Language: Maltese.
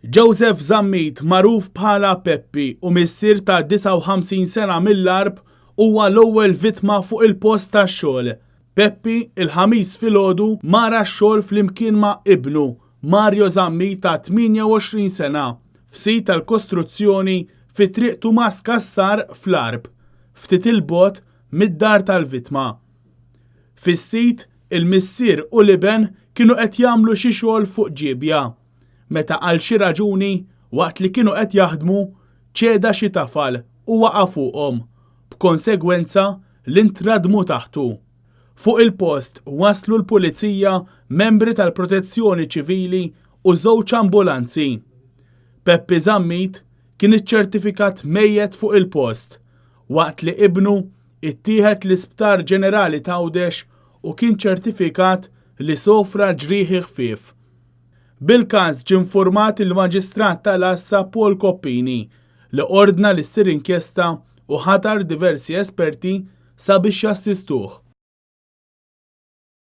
Joseph Zammit, magħruf bħala Peppi u missier ta' 59 sena mill-Arb, huwa l-ewwel vittma fuq il-post tax-xogħol. Peppi il-ħamis filgħodu mara x-xogħol flimkien ma' ibnu Mario Zammit ta' 28 sena f'sit tal-kostruzzjoni fi triq Tumas Kassar fl-Arb, ftit il-bogħod mid-dar tal-vittma. Fis-sit il-missier u l-iben kienu qed jagħmlu xi xogħol fuq ġibja. Meta għal xi raġuni waqt li kienu qed jaħdmu ċeda xi tafal u waqa' fuqhom, b'konsegwenza li ntradmu taħtu. Fuq il-post waslu l-pulizija, membri tal-protezzjoni ċivili u żewġ ambulanzi. Peppi Zammit kien iċċertifikat mejjed fuq il-post waqt li ibnu ittieħed l-Isptar Ġenerali ta' Għawdex u kien ċertifikat li sofra ġrieħi ħfief. Bil-każ ġie infurmat il-Maġistrat tal-Assa Paul Koppini li ordna li ssir inkjesta u ħatar diversi esperti sabiex jassistuh.